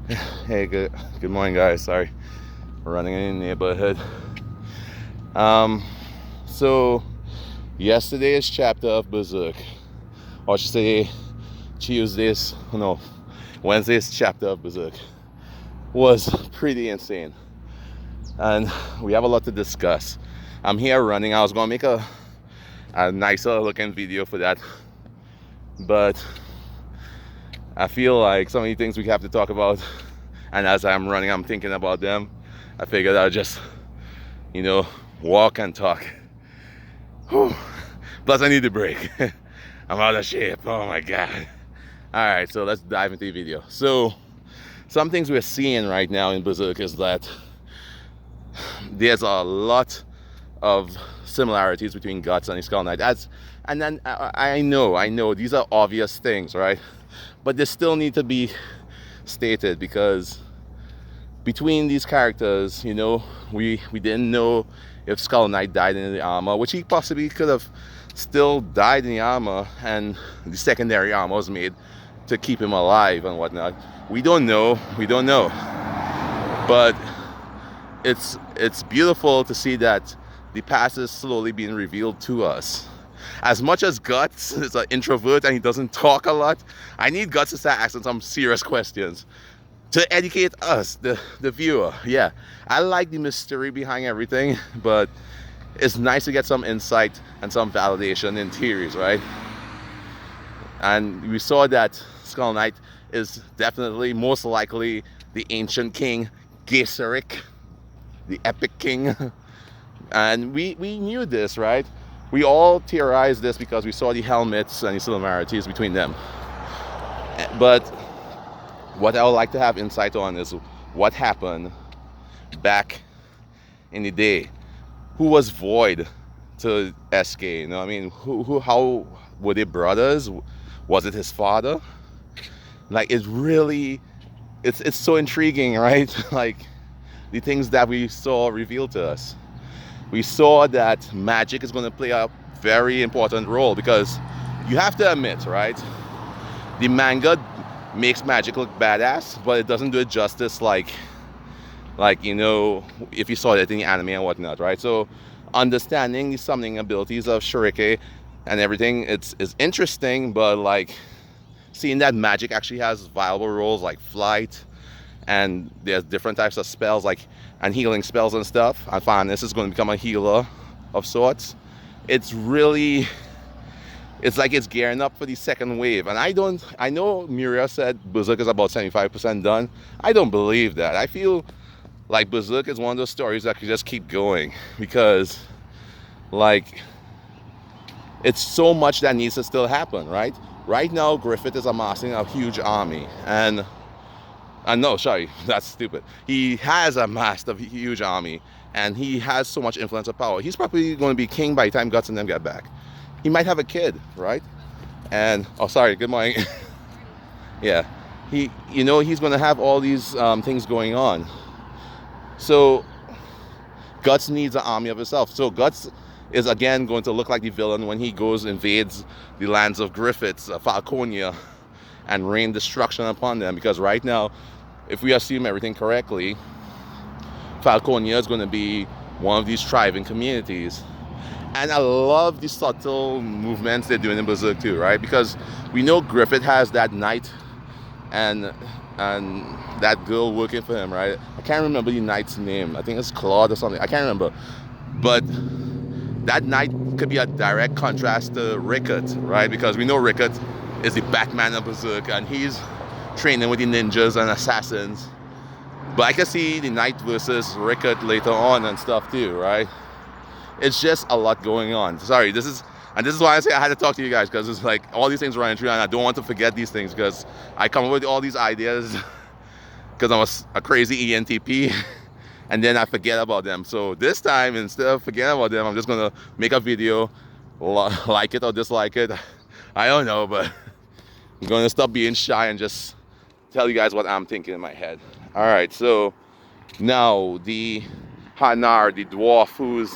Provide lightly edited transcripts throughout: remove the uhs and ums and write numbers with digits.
Hey, good morning, guys. Sorry, we're running in the neighborhood. So yesterday's chapter of Berserk, or I should say Tuesday's, no, Wednesday's chapter of Berserk was pretty insane, and we have a lot to discuss. I'm here running. I was gonna make a nicer looking video for that, but I feel like so many things we have to talk about, and as I'm running, I'm thinking about them. I figured I'll just, you know, walk and talk. Whew. Plus, I need a break. I'm out of shape. Oh my god. All right, so let's dive into the video. So, some things we're seeing right now in Berserk is that there's a lot of similarities between Guts and Skull Knight. And then I know these are obvious things, right? But they still need to be stated because between these characters, you know, we didn't know if Skull Knight died in the armor, which he possibly could have still died in the armor, and the secondary armor was made to keep him alive and whatnot. We don't know, but it's beautiful to see that the past is slowly being revealed to us. As much as Guts is an introvert and he doesn't talk a lot, I need Guts to start asking some serious questions to educate us, the viewer. Yeah, I like the mystery behind everything, but it's nice to get some insight and some validation in theories, right? And we saw that Skull Knight is definitely, most likely, the ancient king, Berserk, the epic king. And we knew this, right? We all theorized this because we saw the helmets and the similarities between them. But what I would like to have insight on is what happened back in the day. Who was Void to SK? You know, I mean, how were they brothers? Was it his father? Like, it's so intriguing, right? Like, the things that we saw revealed to us. We saw that magic is going to play a very important role because you have to admit, right? The manga makes magic look badass, but it doesn't do it justice like you know, if you saw it in the anime and whatnot, right? So understanding the summoning abilities of Shurike and everything, it's interesting, but like seeing that magic actually has viable roles like flight, and there's different types of spells like and healing spells and stuff. I find this is going to become a healer of sorts. It's really, it's like it's gearing up for the second wave. And I know Miria said Berserk is about 75% done. I don't believe that. I feel like Berserk is one of those stories that could just keep going because like it's so much that needs to still happen, right? Right now, Griffith is amassing a huge army, and no, sorry, that's stupid. He has amassed a huge army, and he has so much influence and power. He's probably going to be king by the time Guts and them get back. He might have a kid, right? And, oh, sorry, good morning. Yeah, you know, he's going to have all these things going on. So, Guts needs an army of himself. So, Guts is again going to look like the villain when he goes invades the lands of Griffiths, Falconia, and rain destruction upon them. Because right now, if we assume everything correctly, Falconia is going to be one of these thriving communities. And I love the subtle movements they're doing in Berserk too, right? Because we know Griffith has that knight and that girl working for him, right? I can't remember the knight's name. I think it's Claude or something. I can't remember. But that knight could be a direct contrast to Rickert, right? Because we know Rickert is the Batman of Berserk, and he's training with the ninjas and assassins. But I can see the knight versus Rickert later on and stuff too, right? It's just a lot going on. Sorry, this is why I say I had to talk to you guys, because it's like all these things running through, and I don't want to forget these things because I come up with all these ideas because I'm a crazy ENTP. And then I forget about them. So this time, instead of forgetting about them, I'm just gonna make a video, like it or dislike it. I don't know, but I'm gonna stop being shy and just tell you guys what I'm thinking in my head. All right, so now the Hanar, the dwarf, who's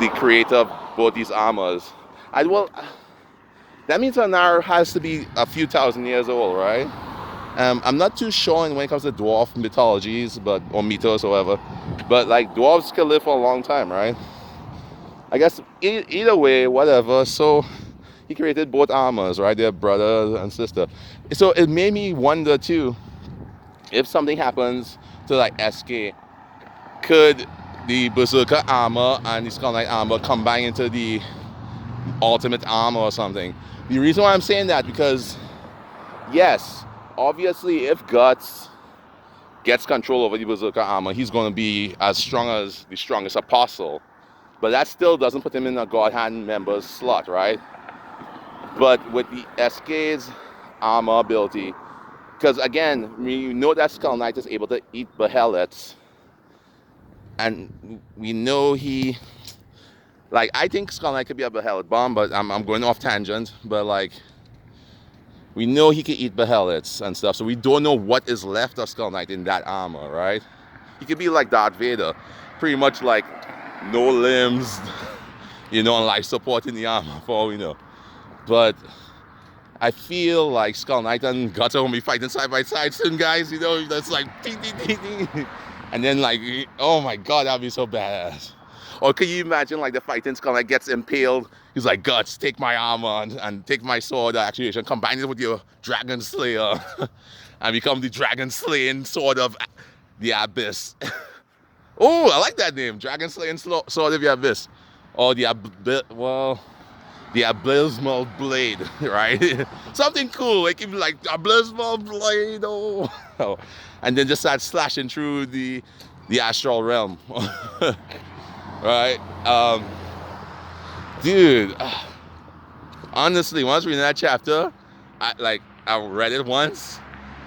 the creator of both these armors. That means Hanar has to be a few thousand years old, right? I'm not too sure when it comes to dwarf mythologies, or mythos or whatever, but like dwarves can live for a long time, right? I guess either way, whatever. So he created both armors, right? Their brother and sister. So it made me wonder too, if something happens to like SK, could the Berserker armor and the Skull Knight armor combine into the ultimate armor or something? The reason why I'm saying that, because yes, obviously if Guts gets control over the Berserker armor, he's going to be as strong as the strongest apostle. But that still doesn't put him in a God Hand member's slot, right? But with the SK's armor ability, because again, we know that Skull Knight is able to eat behemoths, and we know he, like, I think Skull Knight could be a behemoth bomb, but I'm going off tangent, but like, we know he can eat behemoths and stuff, so we don't know what is left of Skull Knight in that armor, right? He could be like Darth Vader, pretty much like no limbs, you know, and life support in the armor, for all we know. But I feel like Skull Knight and Guts are going to be fighting side by side soon, guys, you know, that's like ding, ding, ding, ding. And then like, oh my god, that'd be so badass. Or can you imagine like the fighting Skull Knight gets impaled, he's like, Guts, take my armor and take my sword activation, combine it with your Dragon Slayer and become the Dragon Slaying Sword of the Abyss. Oh, I like that name, Dragon Slaying Sword of the Abyss. Or the Abysmal Blade, right? Something cool. It can be like Abysmal Blade, oh. And then just start slashing through the astral realm. Right? Dude, honestly, once reading that chapter, I read it once,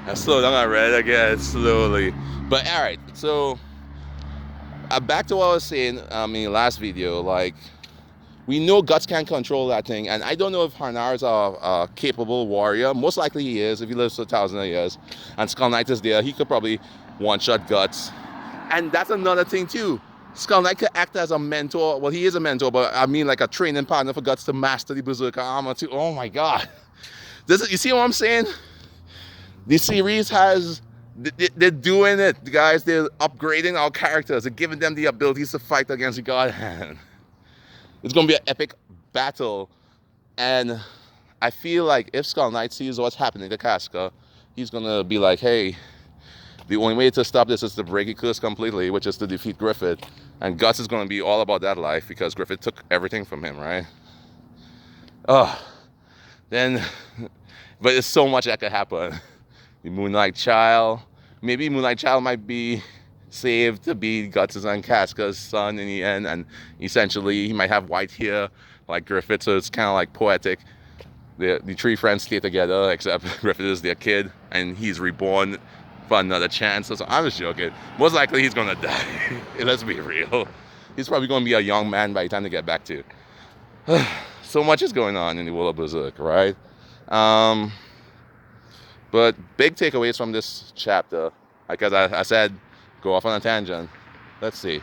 I slowed down, I read it again slowly. But alright, so back to what I was saying in the last video, like, we know Guts can't control that thing, and I don't know if Harnar is a capable warrior. Most likely he is, if he lives for 1,000 years. And Skull Knight is there, he could probably one-shot Guts. And that's another thing too. Skull Knight could act as a mentor. Well, he is a mentor, but I mean like a training partner for Guts to master the Berserker armor too. Oh my god. You see what I'm saying? The series has... They're doing it, guys. They're upgrading our characters. They're giving them the abilities to fight against the God Hand. It's going to be an epic battle, and I feel like if Skull Knight sees what's happening to Casca, he's going to be like, hey, the only way to stop this is to break the curse completely, which is to defeat Griffith. And Guts is going to be all about that life, because Griffith took everything from him, right? Then, but there's so much that could happen. The Moonlight Child, maybe Moonlight Child might be saved to be Guts' and Casca's son in the end, and essentially he might have white hair like Griffith, so it's kind of like poetic. The three friends stay together, except Griffith is their kid and he's reborn for another chance. So I'm just joking. Most likely he's gonna die. Let's be real. He's probably gonna be a young man by the time they get back to. So much is going on in the world of Berserk, right? But big takeaways from this chapter, like as I said, go off on a tangent. Let's see.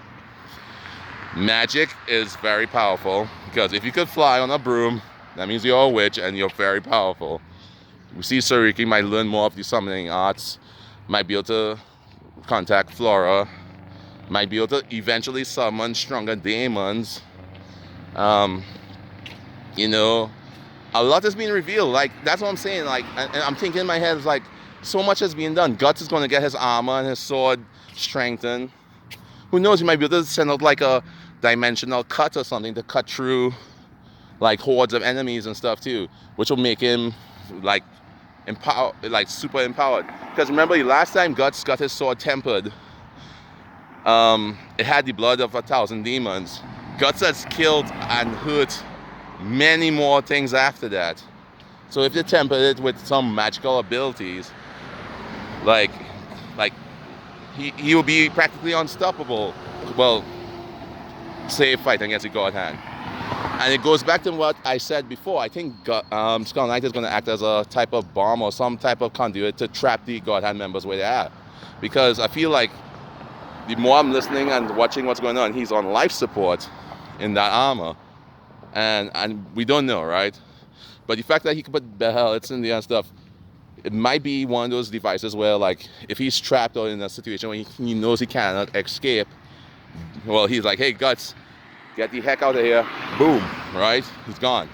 Magic is very powerful, because if you could fly on a broom, that means you're a witch and you're very powerful. We see Sariki might learn more of the summoning arts, might be able to contact Flora, might be able to eventually summon stronger demons. You know, a lot is being revealed. Like, that's what I'm saying. Like, and I'm thinking in my head, it's like, so much is being done. Guts is going to get his armor and his sword strengthened. Who knows, he might be able to send out like a dimensional cut or something to cut through like hordes of enemies and stuff too, which will make him like super empowered. Because remember, the last time Guts got his sword tempered, it had the blood of 1,000 demons. Guts has killed and hurt many more things after that. So if they tempered it with some magical abilities, like he will be practically unstoppable. Well, save fighting against the God Hand. And it goes back to what I said before. I think Skull Knight is going to act as a type of bomb or some type of conduit to trap the God Hand members where they're at. Because I feel like the more I'm listening and watching what's going on, he's on life support in that armor. And we don't know, right? But the fact that he could put behemoths in there and stuff, it might be one of those devices where, like, if he's trapped or in a situation where he knows he cannot escape, well, he's like, hey, Guts, get the heck out of here. Boom, right? He's gone.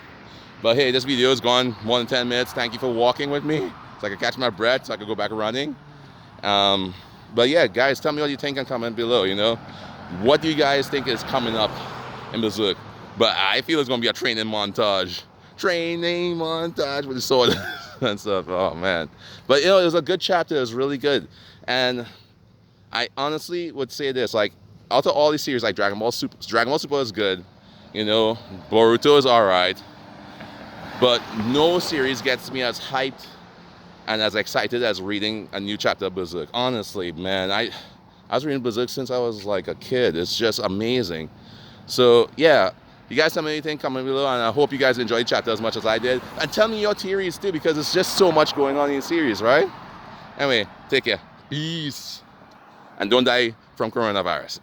But hey, this video is gone more than 10 minutes. Thank you for walking with me so I could catch my breath, so I could go back running. But yeah, guys, tell me what you think and comment below, you know? What do you guys think is coming up in Berserk? But I feel it's going to be a training montage. Training montage with the sword and stuff. Oh, man. But, you know, it was a good chapter. It was really good. And I honestly would say this, like, out of all these series, like Dragon Ball Super is good. You know, Boruto is all right. But no series gets me as hyped and as excited as reading a new chapter of Berserk. Honestly, man, I was reading Berserk since I was like a kid. It's just amazing. So yeah, you guys tell me anything, comment below, and I hope you guys enjoyed the chapter as much as I did. And tell me your theories too, because it's just so much going on in the series, right? Anyway, take care. Peace. And don't die from coronavirus.